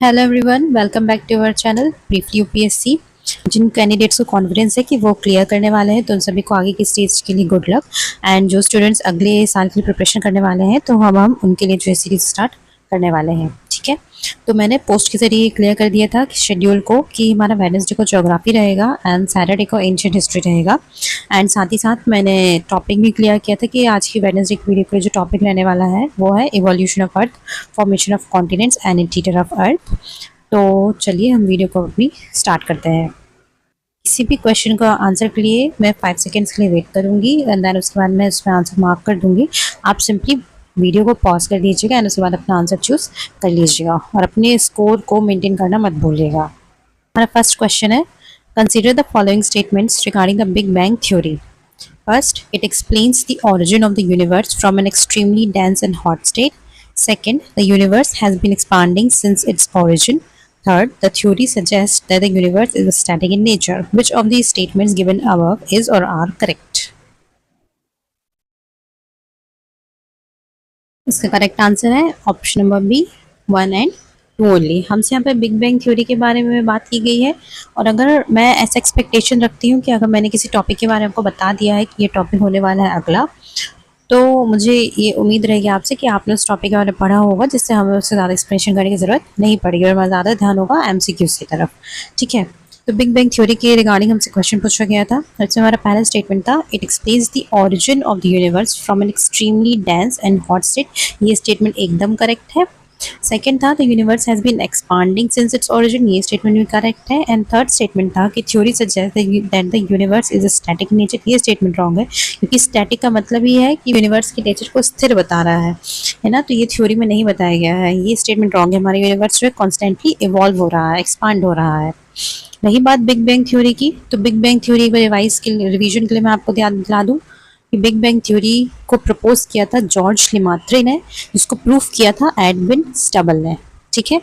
Hello everyone, welcome back to our channel briefly UPSC. जिन candidates को confidence है कि वो क्लियर करने वाले हैं तो उन सभी को आगे की स्टेज के लिए गुड लक। एंड जो स्टूडेंट्स अगले साल के लिए प्रिपरेशन करने वाले हैं तो हम उनके लिए जो है सीरीज स्टार्ट करने वाले हैं। ठीक है, तो मैंने पोस्ट के जरिए क्लियर कर दिया था कि शेड्यूल को कि हमारा वेडनेसडे को ज्योग्राफी रहेगा एंड सैटरडे को एंशिएंट हिस्ट्री रहेगा। एंड साथ ही साथ मैंने टॉपिक भी क्लियर किया था कि आज की वेडनेसडे की वीडियो के जो टॉपिक रहने वाला है वो है evolution of earth, formation of continents and interior of earth. तो चलिए हम वीडियो को अभी स्टार्ट करते हैं। किसी भी क्वेश्चन का आंसर के लिए मैं 5 सेकेंड्स के लिए वेट करूंगी एंड देन उसके बाद मैं उसमें आंसर मार्क कर दूंगी। आप सिंपली वीडियो को पॉज कर दीजिएगा एंड उसके बाद अपना आंसर चूज कर लीजिएगा और अपने स्कोर को मेंटेन करना मत भूलिएगा। हमारा फर्स्ट क्वेश्चन है, consider the following statements regarding the big bang theory. First, it explains the origin of the universe from an extremely dense and hot state. Second, the universe has been expanding since its origin. Third, the theory suggests that the universe is static in nature. Which of these statements given above is or are correct? इसका correct answer है option number B, 1 and 2 only. हमसे यहाँ पे big bang theory के बारे में बात की गई है और अगर मैं ऐसा एक्सपेक्टेशन रखती हूँ कि अगर मैंने किसी टॉपिक के बारे में आपको बता दिया है कि ये टॉपिक होने वाला है अगला, तो मुझे ये उम्मीद रहेगी आपसे कि आपने उस टॉपिक के बारे में पढ़ा होगा जिससे हमें उससे ज़्यादा एक्सप्लेनेशन करने की ज़रूरत नहीं पड़ेगी और हमारा ज़्यादा ध्यान होगा एमसीक्यूज़ की तरफ। ठीक है, तो बिग बैंग थ्योरी के रिगार्डिंग हमसे क्वेश्चन पूछा गया था। इसमें हमारा पहला स्टेटमेंट था, it explains the origin of the universe from an extremely dense and hot state. ये स्टेटमेंट एकदम करेक्ट है। सेकेंड था, the universe has been expanding since its origin. ये स्टेटमेंट भी करेक्ट है। एंड थर्ड स्टेटमेंट था कि theory suggest that the universe is static nature. ये स्टेटमेंट रॉन्ग है क्योंकि स्टैटिक का मतलब ही है कि यूनिवर्स के नेचर को स्थिर बता रहा है ना, तो ये थ्योरी में नहीं बताया गया है। ये स्टेटमेंट रॉन्ग है। हमारा यूनिवर्स जो है कॉन्स्टेंटली इवॉल्व हो रहा है, एक्सपांड हो रहा है। रही बात बिग बैंग थ्योरी की, तो बिग बैंग थ्योरी एक रिवीजन के लिए मैं आपको याद दिला दूं कि बिग बैंग थ्योरी को प्रपोज किया था जॉर्ज लेमात्रे ने, जिसको प्रूफ किया था एडविन स्टबल ने। ठीक है,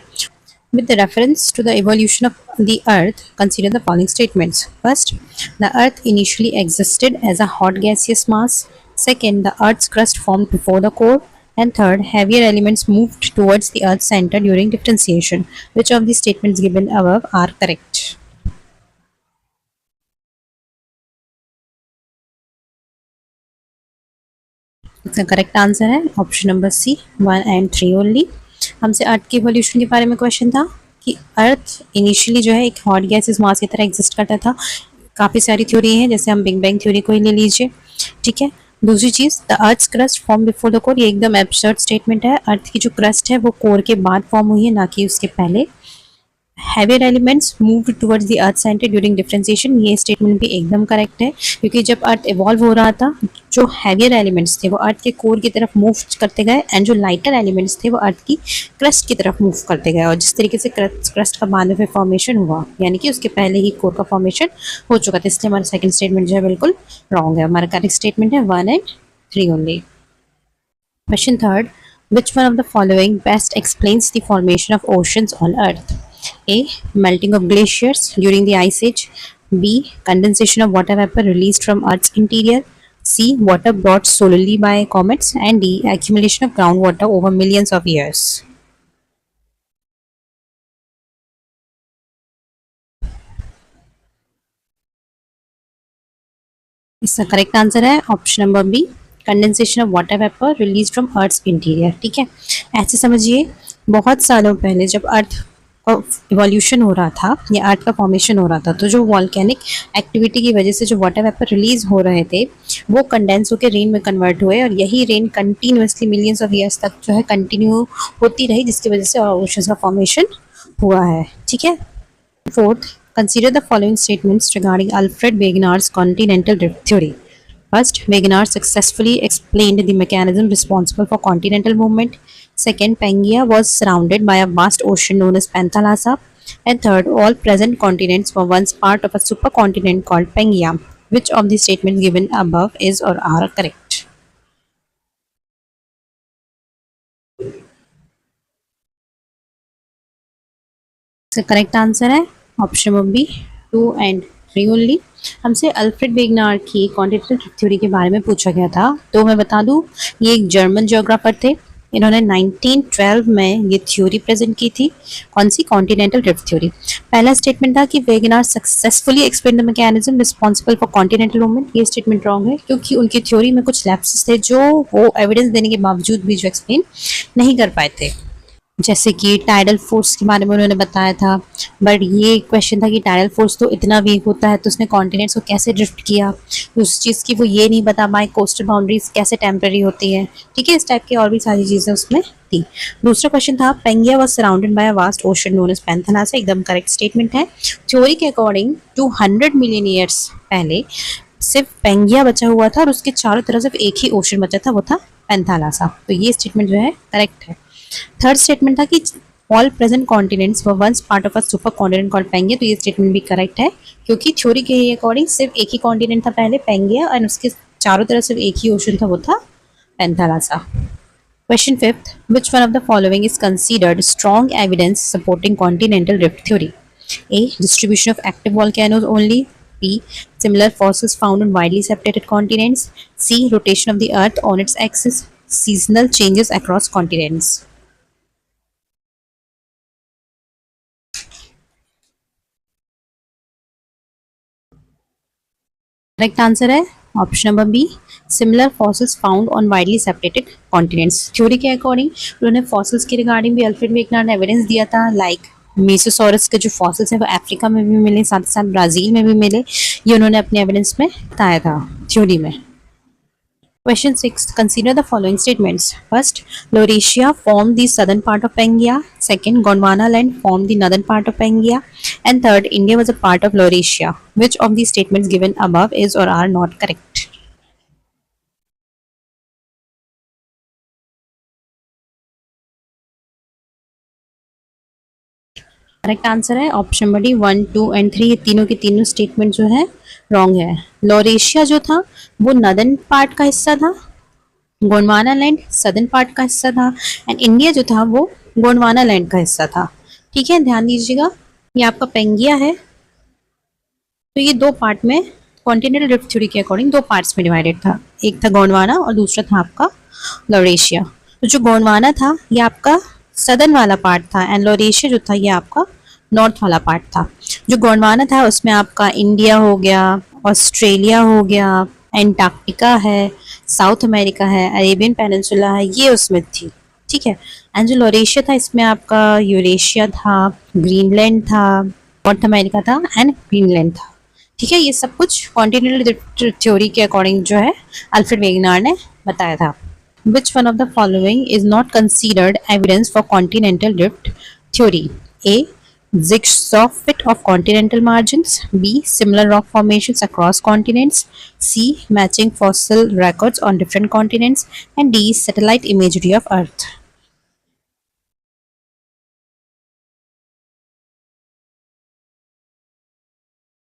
with the reference to the evolution of the earth, consider the following statements. First, the earth initially existed as a hot gaseous mass. Second, the earth's crust formed before the core. And third, heavier elements moved towards the earth's center during differentiation. Which of the statements given above are correct? इसका correct answer है option number C, 1 and 3 only. हमसे earth के evolution के बारे में question था कि अर्थ initially जो है एक हॉट गैसेस मास की तरह एग्जिस्ट करता था। काफ़ी सारी थ्योरी हैं, जैसे हम बिग बैंग थ्योरी को ही ले लीजिए। ठीक है, दूसरी चीज़, the earth's crust form before the core, ये एकदम एब्सर्ड स्टेटमेंट है। अर्थ की जो क्रस्ट है वो कोर के बाद फॉर्म हुई है, ना कि उसके पहले। Heavier elements moved towards the earth centre during differentiation, ये स्टेटमेंट भी एकदम करेक्ट है क्योंकि जब अर्थ इवॉल्व हो रहा था जो हैवियर एलिमेंट्स थे वो अर्थ के कोर की तरफ मूव करते गए एंड जो लाइटर एलिमेंट्स थे वो अर्थ की क्रस्ट की तरफ मूव करते गए। और जिस तरीके से क्रस्ट का बाद में फॉर्मेशन हुआ, यानी कि उसके पहले ही कोर का फॉर्मेशन हो चुका था, इसलिए हमारा सेकंड स्टेटमेंट जो है बिल्कुल रॉन्ग है। हमारा करेक्ट स्टेटमेंट है 1 and 3 only. Question third, which one of the following best explains the formation of oceans on earth? A, melting of glaciers during the ice age. B, condensation of water vapor released from earth's interior. C, water brought solely by comets. And D, accumulation of groundwater over millions of years. इसका correct answer है option number B, condensation of water vapour release from earth's interior. ठीक है, ऐसे समझिए बहुत सालों पहले जब अर्थ इवोल्यूशन हो रहा था या अर्थ का फॉर्मेशन हो रहा था, तो जो वॉल्केनिक एक्टिविटी की वजह से जो वाटर वेपर रिलीज हो रहे थे वो कंडेंस होकर रेन में कन्वर्ट हुए और यही rain continuously millions of years तक जो है कंटिन्यू होती रही, जिसकी वजह से ओशंस का फॉर्मेशन हुआ है। ठीक है, fourth, consider the following statements regarding Alfred Wegener's continental drift theory. First, Wegener successfully explained the mechanism responsible for continental movement. Second, Pangaea was surrounded by a vast ocean known as Panthalassa. And third, all present continents were once part of a supercontinent called Pangaea. Which of the statements given above is or are correct? इसका correct answer है option number B, 2 and 3 only. हमसे Alfred Wegener की continental theory के बारे में पूछा गया था, तो मैं बता दूं ये एक जर्मन ज्योग्राफर थे इन्होंने 1912 में ये थ्योरी प्रेजेंट की थी। कौन सी? Continental drift theory. पहला स्टेटमेंट था कि Wegener successfully explain the mechanism responsible for continental movement. ये स्टेटमेंट रॉन्ग है क्योंकि उनकी थ्योरी में कुछ लैप्सेस थे जो वो एविडेंस देने के बावजूद भी जो एक्सप्लेन नहीं कर पाए थे। जैसे कि टाइडल फोर्स के बारे में उन्होंने बताया था, बट ये क्वेश्चन था कि टाइडल फोर्स तो इतना वीक होता है तो उसने कॉन्टिनेंट्स को कैसे ड्रिफ्ट किया, उस चीज़ की वो ये नहीं बता पाए कोस्टल बाउंड्रीज कैसे टेम्पररी होती है। ठीक है, इस टाइप की और भी सारी चीज़ें उसमें थी। दूसरा क्वेश्चन था Pangaea was surrounded by a vast ocean known as Panthalassa. एकदम करेक्ट स्टेटमेंट है। थ्योरी के अकॉर्डिंग 200 मिलियन ईयर्स पहले सिर्फ पेंगिया बचा हुआ था और उसके चारों तरफ सिर्फ एक ही ओशन बचा था, वो था पैंथालासा। तो ये स्टेटमेंट जो है करेक्ट है। थर्ड स्टेटमेंट था कि all present continents were once part of a supercontinent called Pangaea. तो ये स्टेटमेंट भी करेक्ट है क्योंकि थ्योरी के अकॉर्डिंग सिर्फ एक ही कॉन्टिनेंट था पहले, पेंगिया, और उसके चारों तरफ सिर्फ एक ही ओशन था, वो था Panthalassa. Question fifth, which one of the following is considered strong evidence supporting continental drift theory? A. Distribution of active volcanoes only. B. Similar fossils found on widely separated continents. C. Rotation of the earth on its axis. Seasonal changes across continents. Correct answer है option number B, similar fossils found on widely separated continents. Theory के according उन्होंने fossils के regarding भी Alfred Wegener ने evidence दिया था, like मेसोसॉरस के जो फॉसिल्स हैं वो अफ्रीका में भी मिले, साथ ही साथ ब्राजील में भी मिले। ये उन्होंने अपने एविडेंस में बताया था थ्योरी में। Question 6. Consider the following statements. First, Laurasia formed the southern part of Pangaea. Second, Gondwana land formed the northern part of Pangaea. And third, India was a part of Laurasia. Which of these statements given above is or are not correct? Correct answer है option number D, 1, 2 and 3। ये तीनों के तीनों statement जो है wrong है। Laurasia जो था वो नदर्न पार्ट का हिस्सा था, गोंडवाना लैंड सदर्न पार्ट का हिस्सा था, एंड इंडिया जो था वो गोंडवाना लैंड का हिस्सा था। ठीक है, ध्यान दीजिएगा, ये आपका पेंगिया है। तो ये दो पार्ट में कॉन्टिनेंटल ड्रिफ्ट थ्योरी के अकॉर्डिंग दो पार्ट्स में डिवाइडेड था, एक था गोंडवाना और दूसरा था आपका लॉरेशिया। तो जो गोंडवाना था ये आपका सदर्न वाला पार्ट था एंड लॉरेशिया जो था ये आपका नॉर्थ वाला पार्ट था। जो गोंडवाना था उसमें आपका इंडिया हो गया, ऑस्ट्रेलिया हो गया, एंटार्क्टिका है, साउथ अमेरिका है, अरेबियन पेनिनसुला है, ये उसमें थी। ठीक है, एंड जो लॉरेशिया था इसमें आपका यूरेशिया था, ग्रीनलैंड था, नॉर्थ अमेरिका था एंड ग्रीनलैंड था। ठीक है, ये सब कुछ कॉन्टिनेंटल थ्योरी के अकॉर्डिंग जो है अल्फ्रेड वेगनार ने बताया था। Which one of the following is not considered evidence for continental drift theory? A. Zigzag fit of continental margins. B. Similar rock formations across continents. C. Matching fossil records on different continents. And D. Satellite imagery of Earth.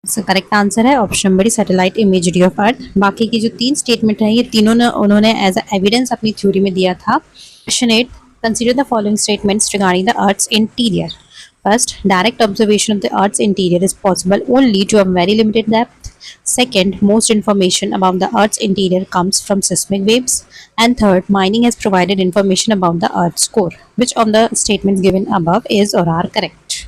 इसका correct answer है option number satellite imagery of earth. बाकी की जो तीन statement है ये तीनों ने उन्होंने एज अ एविडेंस अपनी थ्योरी में दिया था। Question 8, consider the following statements regarding the earth's interior. First, direct observation of the earth's interior is possible only to a very limited depth. Second, most information about the Earth's interior comes from seismic waves. And third, mining has provided information about the Earth's core. Which of the statements given above is or are correct?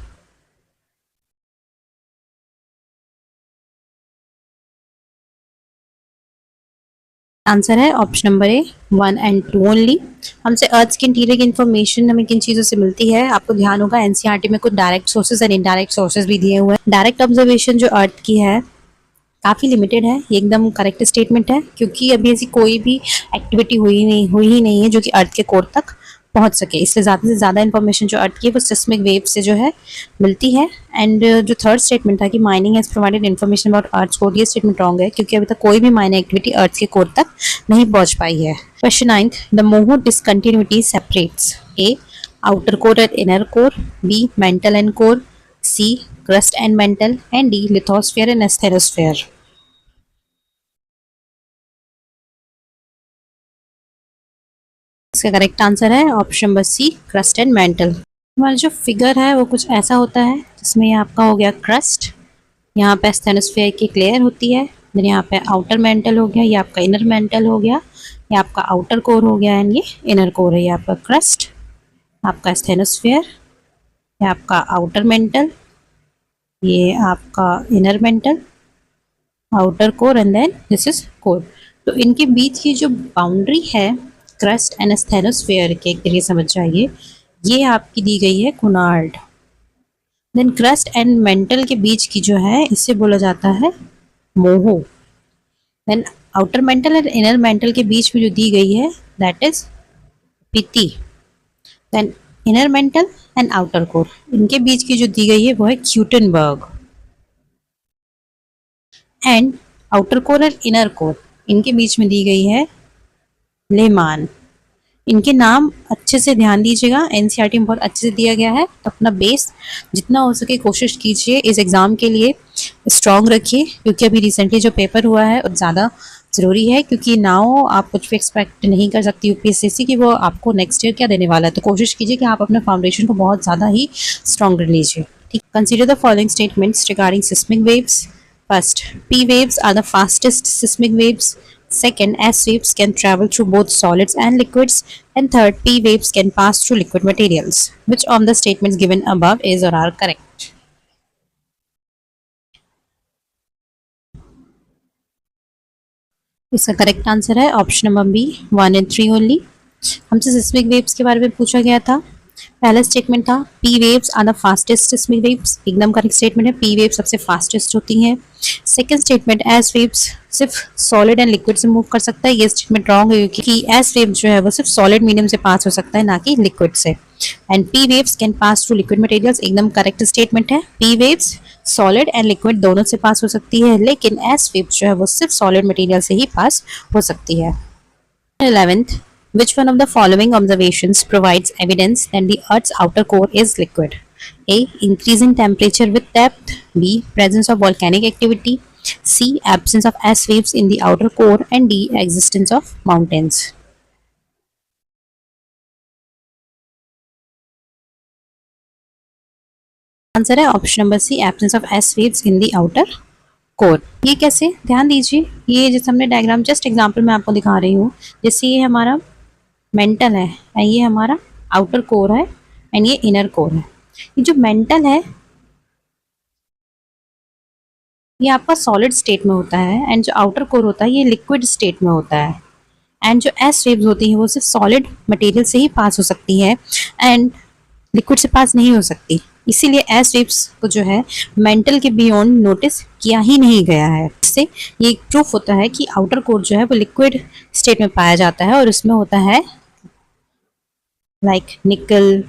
Answer है option number A, 1 and 2 only. हमसे earth के interior की information हमें किन चीज़ों से मिलती है? आपको ध्यान होगा एनसीईआरटी में कुछ direct sources and indirect sources भी दिए हुए हैं। डायरेक्ट ऑब्जर्वेशन जो अर्थ की है काफ़ी लिमिटेड है, ये एकदम करेक्ट स्टेटमेंट है क्योंकि अभी ऐसी कोई भी एक्टिविटी हुई ही नहीं है जो कि अर्थ के कोर तक पहुंच सके, इसलिए ज़्यादा से ज़्यादा इन्फॉर्मेशन जो अर्थ की है वो सिस्मिक वेव से जो है मिलती है। एंड जो थर्ड स्टेटमेंट था कि mining has provided information about earth core, ये स्टेटमेंट रॉन्ग है क्योंकि अभी तक कोई भी माइनिंग एक्टिविटी अर्थ के कोर तक नहीं पहुंच पाई है। Question 9, the Moho discontinuity separates A outer core and inner core, B mantle and core, C crust and mantle, and D lithosphere and asthenosphere. इसका करेक्ट आंसर है option number C, crust and mantle. हमारा जो figure है वो कुछ ऐसा होता है जिसमें ये आपका हो गया क्रस्ट, यहाँ पे एस्थेनोस्फेयर की लेयर होती है, देन यहाँ पे आउटर मेंटल हो गया, ये आपका इनर मेंटल हो गया, ये आपका आउटर कोर हो गया एंड ये इनर कोर है। ये आपका क्रस्ट, आपका स्टेनोस्फेयर, ये आपका आउटर मेंटल, ये आपका inner mantle, outer core and then this is core. तो इनके बीच की जो बाउंड्री है क्रस्ट एंड स्टेनोस्फेयर के लिए समझ जाइए, ये आपकी दी गई है Conrad. Then crust and mantle के बीच की जो है इसे बोला जाता है Moho. Then outer mantle and inner mantle के बीच में जो दी गई है that is Repetti. Then inner mantle and outer core, इनके बीच की जो दी गई है वो है क्यूटनबर्ग। एंड आउटर कोर और इनर कोर, इनके बीच में दी गई है लेमान। इनके नाम अच्छे से ध्यान दीजिएगा, एनसीईआरटी में बहुत अच्छे से दिया गया है। तो अपना बेस जितना हो सके कोशिश कीजिए इस एग्ज़ाम के लिए स्ट्रॉन्ग रखिए, क्योंकि अभी रिसेंटली जो पेपर हुआ है वो ज़्यादा ज़रूरी है, क्योंकि नाउ आप कुछ भी एक्सपेक्ट नहीं कर सकती यूपीएससी की वो आपको नेक्स्ट ईयर क्या देने वाला है। तो कोशिश कीजिए कि आप अपने फाउंडेशन को बहुत ज़्यादा ही स्ट्रॉन्ग कर लीजिए। ठीक, consider the following statements regarding seismic waves. First, P waves are the fastest seismic waves. Second, S waves can travel through both solids and liquids. And third, P waves can pass through liquid materials. Which of the statements given above is or are correct? इसका correct answer है option number B 1 and 3 only. हमसे seismic waves के बारे में पूछा गया था। पहला स्टेटमेंट था P waves are the fastest seismic waves, एकदम करेक्ट स्टेटमेंट है, पी वेव सबसे फास्टेस्ट होती हैं। सेकंड स्टेटमेंट एस वेव्स सिर्फ सॉलिड एंड लिक्विड से मूव कर सकता है, ये स्टेटमेंट रॉन्ग है, क्योंकि एस वेव जो है वो सिर्फ सॉलिड मीडियम से पास हो सकता है, ना कि लिक्विड से। And P waves can pass through liquid materials, एकदम करेक्ट स्टेटमेंट है, P waves solid and liquid दोनों से पास हो सकती है, लेकिन एस वेव जो है वो सिर्फ सॉलिड मटेरियल से ही पास हो सकती है। 11th, which one of the following observations provides evidence that the Earth's outer core is liquid? A. Increase in temperature with depth. B. Presence of volcanic activity. C. Absence of ice waves in the outer core. And D. Existence of mountains. Answer है option number C, absence of S waves in the outer core. ये कैसे, ध्यान दीजिए, ये जैसे हमने diagram just example में आपको दिखा रही हूँ, जैसे ये हमारा मेंटल है एंड ये हमारा आउटर कोर है एंड ये इनर कोर है। ये जो मेंटल है ये आपका सॉलिड स्टेट में होता है एंड जो आउटर कोर होता है ये लिक्विड स्टेट में होता है। एंड जो एस वेव्स होती हैं वो सिर्फ सॉलिड मटेरियल से ही पास हो सकती है एंड लिक्विड से पास नहीं हो सकती, इसीलिए एस वेव्स को जो है मेंटल के बियॉन्ड नोटिस किया ही नहीं गया है। इससे ये प्रूफ होता है कि आउटर कोर जो है वो लिक्विड स्टेट में पाया जाता है और उसमें होता है लाइक निकल,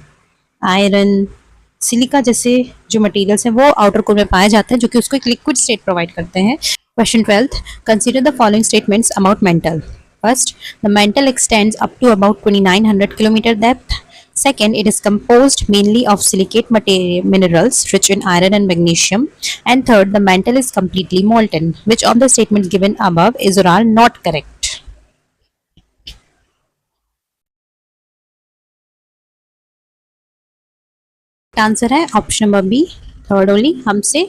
आयरन, सिलिका जैसे जो मटेरियल्स हैं वो आउटर कोर में पाए जाते हैं, जो कि उसको एक लिक्विड स्टेट प्रोवाइड करते हैं। Question 12th, consider the following statements about mantle. First, the mantle extends up to about 2900 kilometre depth. Second, it is composed mainly of silicate minerals rich in iron and magnesium. And third, the mantle is completely molten. Which of the statements given above is or are not correct? Answer है option number B, third only. हमसे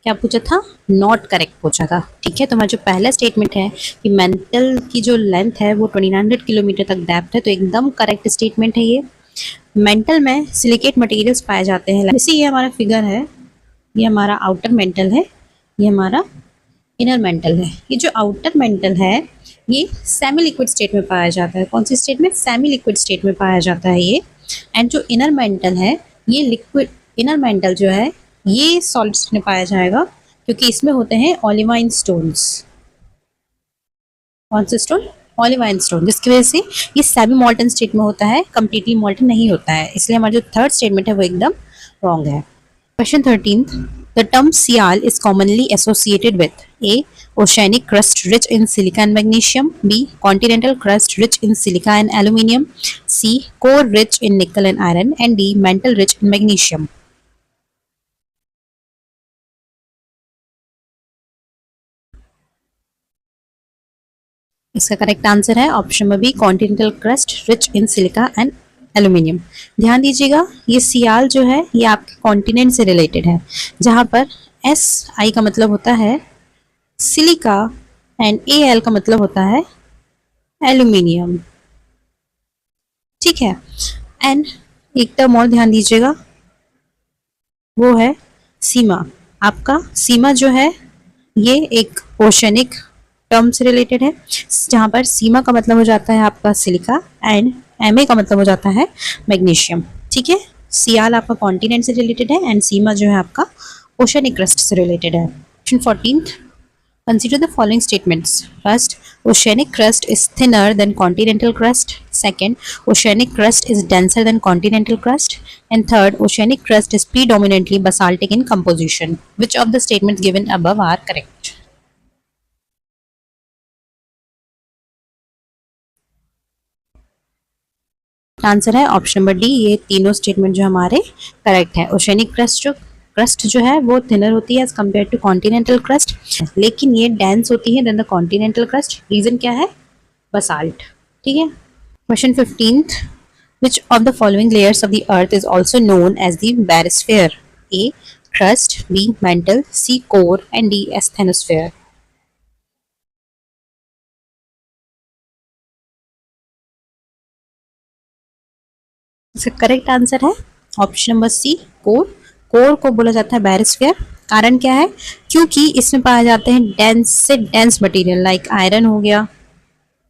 क्या पूछा था, not correct पूछा था। ठीक है, तो हमारा जो पहला स्टेटमेंट है कि मेंटल की जो लेंथ है वो 2900 किलोमीटर तक डेप्थ है, तो एकदम करेक्ट स्टेटमेंट है ये। मेंटल में सिलिकेट मटेरियल्स पाए जाते हैं, जैसे ये हमारा फिगर है, ये हमारा आउटर मेंटल है, ये हमारा इनर मेंटल है। ये जो आउटर मेंटल है ये सेमी लिक्विड स्टेट में पाया जाता है। कौन सी स्टेट में, सेमी लिक्विड स्टेट में पाया जाता है ये। एंड जो इनर मेंटल है ये लिक्विड, इनर मेंटल जो है ये सॉलिड स्टेट में पाया जाएगा, क्योंकि इसमें होते हैं ओलिवाइन स्टोन्स। कौन से स्टोन, ओलिवाइन स्टोन, जिसकी वजह से ये सेमी मॉल्टन स्टेट में होता है, कंप्लीटली मॉल्टन नहीं होता है, इसलिए हमारा जो थर्ड स्टेटमेंट है वो एकदम रॉन्ग है। Question 13th, the term sial is commonly associated with a oceanic crust rich in silica and magnesium, B continental crust rich in silica and aluminium, C core rich in nickel and iron, and D mantle rich in magnesium. इसका correct answer है option में B, continental crust rich in silica and aluminium. ध्यान दीजिएगा, ये सियाल जो है ये आपके कॉन्टिनेंट से रिलेटेड है, जहां पर एस आई का मतलब होता है सिलिका एंड ए एल का मतलब होता है एल्यूमिनियम। ठीक है। एंड एक टर्म और ध्यान दीजिएगा, वो है सीमा। आपका सीमा जो है ये एक ओशनिक टर्म से रिलेटेड है, जहां पर सीमा का मतलब हो जाता है आपका सिलिका एंड एमए का मतलब हो जाता है मैग्नीशियम। ठीक है। सियाल आपका कॉन्टिनेंट से रिलेटेड है एंड सीमा जो है आपका ओशनिक क्रस्ट से रिलेटेड है। Question 14, consider the following statements. First, oceanic crust is thinner than continental crust. Second, oceanic crust is denser than continental crust. And third, oceanic crust is predominantly basaltic in composition. Which of the statements given above are correct? Answer है option number D, ये तीनों statement जो हमारे correct है। Oceanic crust जो है वो thinner होती है as compare to continental crust, लेकिन ये डेंस होती है than the continental crust. Reason क्या है? बसाल्ट। ठीक है। Question 15th, which of the following layers of the earth is also known as the barosphere? A, crust, B, mantle, C, core, and D, asthenosphere. इसका correct answer है option number C, core. Core को बोला जाता है बैरिस्फीयर। कारण क्या है? क्योंकि इसमें पाए जाते हैं डेंस से डेंस मटेरियल, लाइक आयरन हो गया,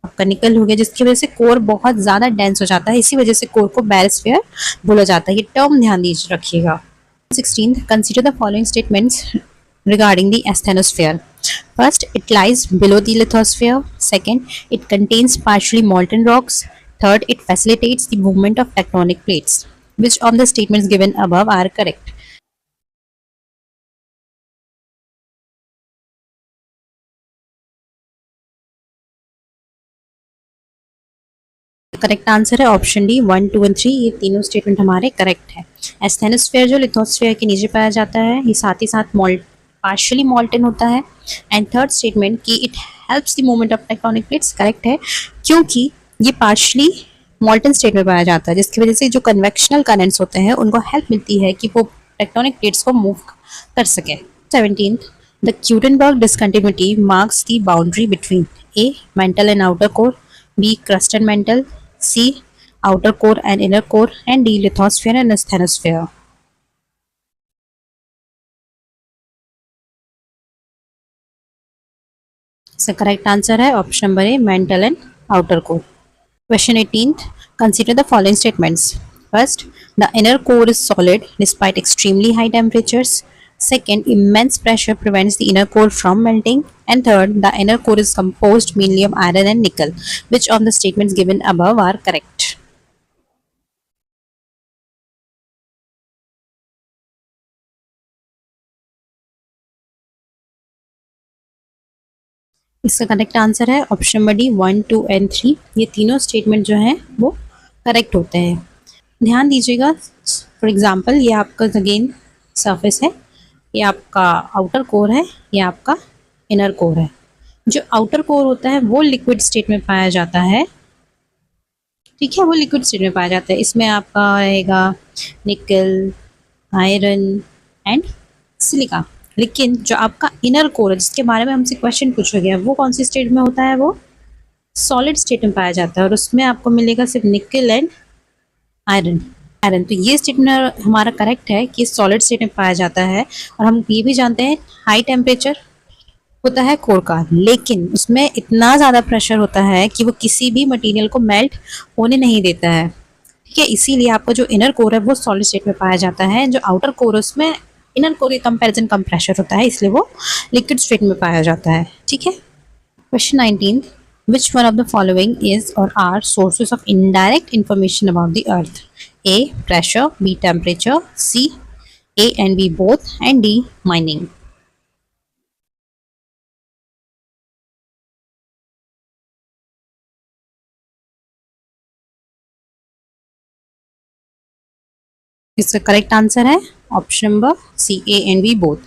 आपका निकल हो गया, जिसकी वजह से कोर बहुत ज्यादा डेंस हो जाता है। इसी वजह से कोर को बैरिस्फीयर बोला जाता है। ये टर्म ध्यान दीजिए रखिएगा। 16th, consider the following statements regarding the asthenosphere. First, it lies below the lithosphere. Second, it contains partially molten rocks. Third, it facilitates the movement of tectonic plates. Which of the statements given above are correct? Correct answer है option D, 1, 2 and 3। ये तीनों statement हमारे correct है। Asthenosphere जो lithosphere के नीचे पाया जाता है, ये साथ ही साथ पार्शियली मॉल्टन होता है। एंड थर्ड स्टेटमेंट कि it helps the movement of tectonic plates, correct है, क्योंकि ये पार्शियली मॉल्टन स्टेट में पाया जाता है, जिसकी वजह से जो कन्वेक्शनल करंट्स होते हैं उनको हेल्प मिलती है कि वो टेक्टोनिक प्लेट्स को मूव कर सके। 17th, the Gutenberg discontinuity marks the boundary between A, mantle and outer core, B, crust and mantle, C, outer core and inner core, and D, lithosphere and asthenosphere. इसका correct answer है option number A, mantle and outer core. Question 18th, consider the following statements. First, the inner core is solid despite extremely high temperatures. Second, immense pressure prevents the inner core from melting. And third, the inner core is composed mainly of iron and nickel. Which of the statements given above are correct? इसका correct answer है option number D, 1, 2 and 3। ये तीनों statement जो हैं वो correct होते हैं। ध्यान दीजिएगा, फॉर एग्जांपल ये आपका अगेन सरफेस है, ये आपका आउटर कोर है, ये आपका इनर कोर है। जो आउटर कोर होता है वो लिक्विड स्टेट में पाया जाता है। ठीक है, वो लिक्विड स्टेट में पाया जाता है। इसमें आपका रहेगा निकल, आयरन एंड सिलिका। लेकिन जो आपका इनर कोर है, जिसके बारे में हमसे क्वेश्चन पूछा गया, वो कौन सी स्टेट में होता है? वो सॉलिड स्टेट में पाया जाता है और उसमें आपको मिलेगा सिर्फ निकल एंड आयरन। तो ये स्टेटमेंट हमारा करेक्ट है कि सॉलिड स्टेट में पाया जाता है। और हम ये भी जानते हैं हाई टेम्परेचर होता है कोर का, लेकिन उसमें इतना ज़्यादा प्रेशर होता है कि वो किसी भी मटेरियल को मेल्ट होने नहीं देता है। ठीक है, इसीलिए आपका जो इनर कोर है वो सॉलिड स्टेट में पाया जाता है। जो आउटर कोर है उसमें इनर कोर के कंपैरिजन कम प्रेशर होता है, इसलिए वो लिक्विड स्टेट में पाया जाता है। ठीक है। Question 19, which one of the following is or are sources of indirect information about the earth? A, pressure, B, temperature, C, A and B both, and D, mining. इसका करेक्ट आंसर है option number C, A and B both.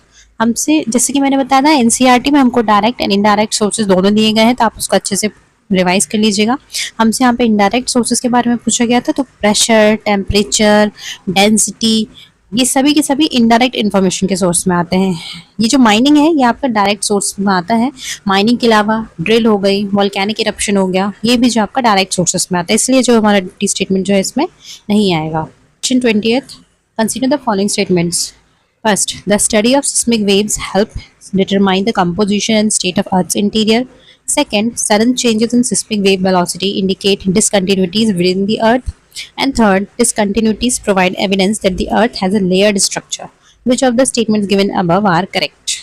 हमसे जैसे कि मैंने बताया था NCERT में हमको डायरेक्ट एंड इनडायरेक्ट सोर्सेज दोनों दिए गए हैं, तो आप उसको अच्छे से रिवाइज कर लीजिएगा। हमसे यहाँ पे इनडायरेक्ट सोर्सेज के बारे में पूछा गया था, तो प्रेशर, टेम्परेचर, डेंसिटी, ये सभी के सभी इनडायरेक्ट इन्फॉर्मेशन के सोर्स में आते हैं। ये जो माइनिंग है ये आपका डायरेक्ट सोर्स में आता है। माइनिंग के अलावा ड्रिल हो गई, वोल्केनिक इरप्शन हो गया, ये भी जो आपका डायरेक्ट सोर्सेस में आता है, इसलिए जो हमारा ड्यूटी स्टेटमेंट जो है इसमें नहीं आएगा। Question 20th, consider the following statements. First, the study of seismic waves help determine the composition and state of Earth's interior. Second, sudden changes in seismic wave velocity indicate discontinuities within the Earth. And third, discontinuities provide evidence that the Earth has a layered structure. Which of the statements given above are correct?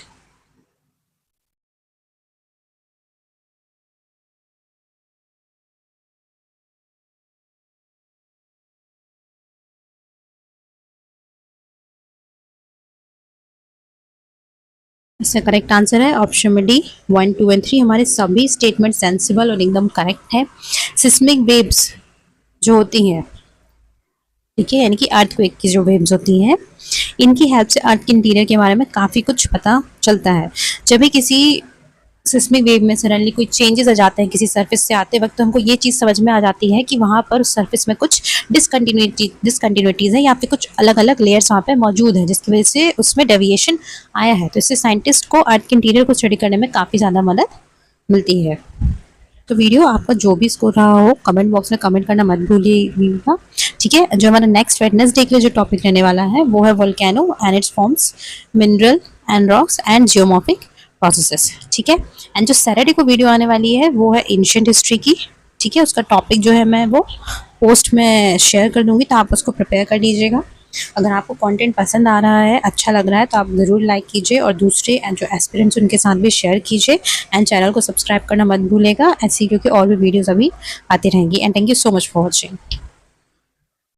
इसका correct answer है option में D, 1, 2 and 3 हमारे सभी statement sensible और एकदम correct है। Seismic waves जो होती हैं, ठीक है, यानी कि अर्थक्वेक की जो वेव्स होती हैं, इनकी हेल्प से अर्थ के इंटीरियर के बारे में काफ़ी कुछ पता चलता है। जब भी किसी सिस्मिक वेव में सडनली कोई चेंजेस आ जाते हैं किसी सरफेस से आते वक्त, तो हमको ये चीज़ समझ में आ जाती है कि वहाँ पर उस सरफेस में कुछ डिसकंटिन्यूटीज़ है या फिर कुछ अलग अलग लेयर्स वहाँ पे मौजूद है, जिसकी वजह से उसमें डेविएशन आया है। तो इससे साइंटिस्ट को अर्थ के इंटीरियर को स्टडी करने में काफ़ी ज़्यादा मदद मिलती है। तो वीडियो आपका जो भी स्कोर रहा हो कमेंट बॉक्स में कमेंट करना मत भूलिएगा, ठीक है। जो हमारा नेक्स्ट वेडनेसडे के लिए जो टॉपिक रहने वाला है वो है volcano and it's forms, mineral and rocks and geomorphic processes, ठीक है। एंड जो सैटरडे को वीडियो आने वाली है वो है एंशिएंट हिस्ट्री की, ठीक है। उसका टॉपिक जो है मैं वो पोस्ट में शेयर कर दूंगी, तो आप उसको प्रिपेयर कर लीजिएगा। अगर आपको कंटेंट पसंद आ रहा है, अच्छा लग रहा है, तो आप ज़रूर लाइक कीजिए और दूसरे जो एस्पिरेंट्स उनके साथ भी शेयर कीजिए। एंड चैनल को सब्सक्राइब करना मत भूलिएगा, ऐसी क्योंकि और भी वीडियोज़ अभी आती रहेंगी। And thank you so much for watching.